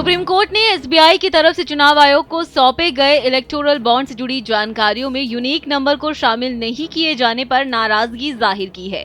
Supreme court ने SBI की तरफ से चुनाव आयोग को सौंपे गए इलेक्टोरल बॉन्ड से जुड़ी जानकारियों में यूनिक नंबर को शामिल नहीं किए जाने पर नाराजगी जाहिर की है।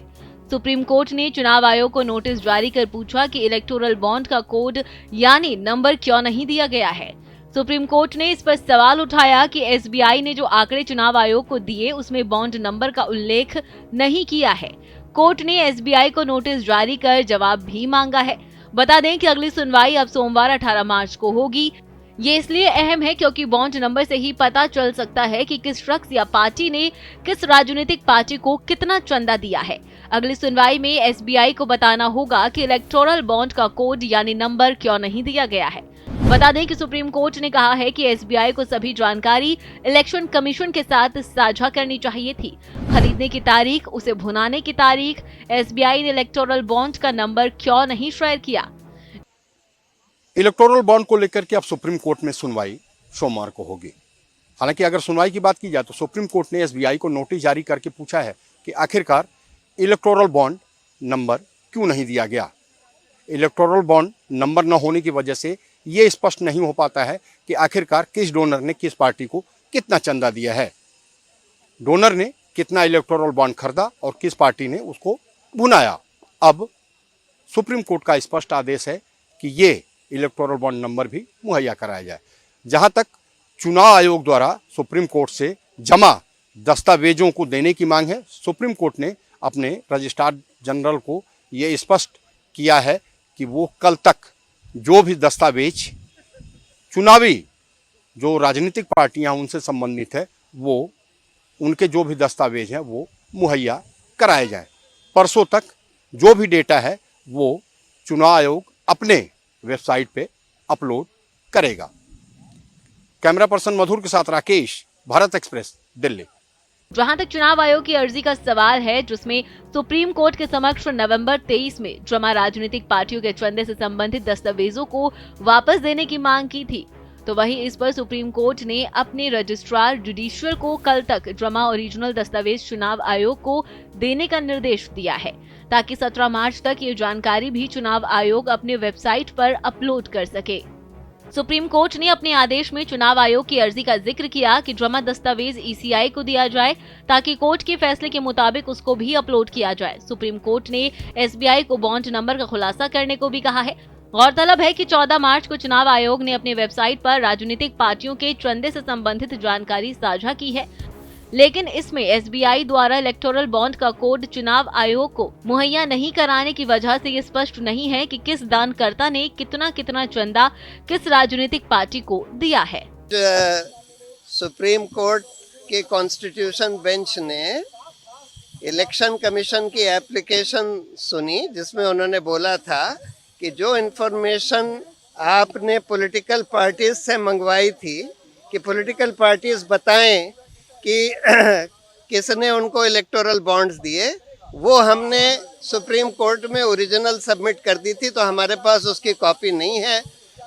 सुप्रीम कोर्ट ने चुनाव आयोग को नोटिस जारी कर पूछा कि इलेक्टोरल बॉन्ड का कोड यानी नंबर क्यों नहीं दिया गया है। सुप्रीम कोर्ट ने इस पर सवाल उठाया कि एसबीआई ने जो आंकड़े चुनाव आयोग को दिए उसमें बॉन्ड नंबर का उल्लेख नहीं किया है। कोर्ट ने एसबीआई को नोटिस जारी कर जवाब भी मांगा है। बता दें कि अगली सुनवाई अब सोमवार 18 मार्च को होगी। ये इसलिए अहम है क्योंकि बॉन्ड नंबर से ही पता चल सकता है कि किस शख्स या पार्टी ने किस राजनीतिक पार्टी को कितना चंदा दिया है। अगली सुनवाई में एसबीआई को बताना होगा कि इलेक्टोरल बॉन्ड का कोड यानी नंबर क्यों नहीं दिया गया है। बता दें कि सुप्रीम कोर्ट ने कहा है कि एसबीआई को सभी जानकारी इलेक्शन कमीशन के साथ साझा करनी चाहिए थी। खरीदने की तारीख, उसे भुनाने की तारीख, एसबीआई ने इलेक्टोरल बॉन्ड का नंबर क्यों नहीं शेयर किया। इलेक्टोरल बॉन्ड को लेकर के अब सुप्रीम कोर्ट में सुनवाई सोमवार को होगी। हालांकि अगर सुनवाई की बात की जाए तो सुप्रीम कोर्ट ने एसबीआई को नोटिस जारी करके पूछा है कि आखिरकार इलेक्टोरल बॉन्ड नंबर क्यों नहीं दिया गया। इलेक्टोरल बॉन्ड नंबर न होने की वजह से ये स्पष्ट नहीं हो पाता है कि आखिरकार किस डोनर ने किस पार्टी को कितना चंदा दिया है, डोनर ने कितना इलेक्टोरल बॉन्ड खरीदा और किस पार्टी ने उसको भुनाया। अब सुप्रीम कोर्ट का स्पष्ट आदेश है कि ये इलेक्टोरल बॉन्ड नंबर भी मुहैया कराया जाए। जहां तक चुनाव आयोग द्वारा सुप्रीम कोर्ट से जमा दस्तावेजों को देने की मांग है, सुप्रीम कोर्ट ने अपने रजिस्ट्रार जनरल को ये स्पष्ट किया है कि वो कल तक जो भी दस्तावेज चुनावी जो राजनीतिक पार्टियां उनसे संबंधित है वो उनके जो भी दस्तावेज हैं वो मुहैया कराए जाएं। परसों तक जो भी डेटा है वो चुनाव आयोग अपने वेबसाइट पे अपलोड करेगा। कैमरा पर्सन मधुर के साथ राकेश, भारत एक्सप्रेस, दिल्ली। जहां तक चुनाव आयोग की अर्जी का सवाल है जिसमें सुप्रीम कोर्ट के समक्ष नवंबर 23 में जमा राजनीतिक पार्टियों के चंदे से संबंधित दस्तावेजों को वापस देने की मांग की थी, तो वहीं इस पर सुप्रीम कोर्ट ने अपने रजिस्ट्रार जुडिशियल को कल तक जमा ओरिजिनल दस्तावेज चुनाव आयोग को देने का निर्देश दिया है ताकि 17 मार्च तक ये जानकारी भी चुनाव आयोग अपने वेबसाइट पर अपलोड कर सके। सुप्रीम कोर्ट ने अपने आदेश में चुनाव आयोग की अर्जी का जिक्र किया कि जमा दस्तावेज ईसीआई को दिया जाए ताकि कोर्ट के फैसले के मुताबिक उसको भी अपलोड किया जाए। सुप्रीम कोर्ट ने एसबीआई को बॉन्ड नंबर का खुलासा करने को भी कहा है। गौरतलब है कि 14 मार्च को चुनाव आयोग ने अपने वेबसाइट पर राजनीतिक पार्टियों के चंदे से संबंधित जानकारी साझा की है, लेकिन इसमें एसबीआई द्वारा इलेक्टोरल बॉन्ड का कोड चुनाव आयोग को मुहैया नहीं कराने की वजह से ये स्पष्ट नहीं है कि किस दानकर्ता ने कितना कितना चंदा किस राजनीतिक पार्टी को दिया है। सुप्रीम कोर्ट के कॉन्स्टिट्यूशन बेंच ने इलेक्शन कमीशन की एप्लीकेशन सुनी जिसमें उन्होंने बोला था कि जो इन्फॉर्मेशन आपने पॉलिटिकल पार्टीज से मंगवाई थी कि पॉलिटिकल पार्टीज बताएं कि किसने उनको इलेक्टोरल बॉन्ड्स दिए, वो हमने सुप्रीम कोर्ट में ओरिजिनल सबमिट कर दी थी, तो हमारे पास उसकी कॉपी नहीं है,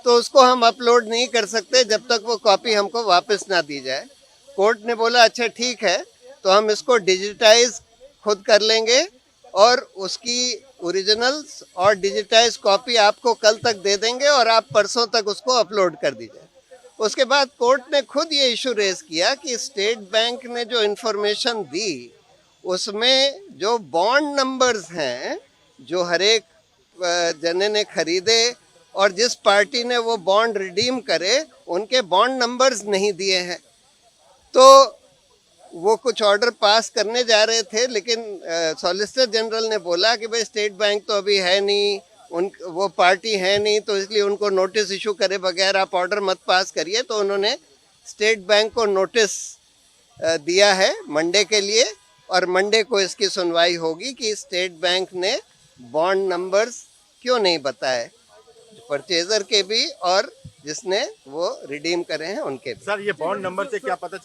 तो उसको हम अपलोड नहीं कर सकते जब तक वो कॉपी हमको वापस ना दी जाए। कोर्ट ने बोला अच्छा ठीक है, तो हम इसको डिजिटाइज खुद कर लेंगे और उसकी ओरिजिनल्स और डिजिटाइज कॉपी आपको कल तक दे देंगे और आप परसों तक उसको अपलोड कर दीजिए। उसके बाद कोर्ट ने खुद ये इशू रेज किया कि स्टेट बैंक ने जो इन्फॉर्मेशन दी उसमें जो बॉन्ड नंबर्स हैं जो हर एक जने ने खरीदे और जिस पार्टी ने वो बॉन्ड रिडीम करे उनके बॉन्ड नंबर्स नहीं दिए हैं। तो वो कुछ ऑर्डर पास करने जा रहे थे, लेकिन सॉलिसिटर जनरल ने बोला कि भाई स्टेट बैंक तो अभी है नहीं, वो पार्टी है नहीं, तो इसलिए उनको नोटिस इशू करे बगैर आप ऑर्डर मत पास करिए। तो उन्होंने स्टेट बैंक को नोटिस दिया है मंडे के लिए और मंडे को इसकी सुनवाई होगी कि स्टेट बैंक ने बॉन्ड नंबर्स क्यों नहीं बताए, परचेजर के भी और जिसने वो रिडीम करे हैं उनके भी। सर ये बॉन्ड नंबर से क्या पता चल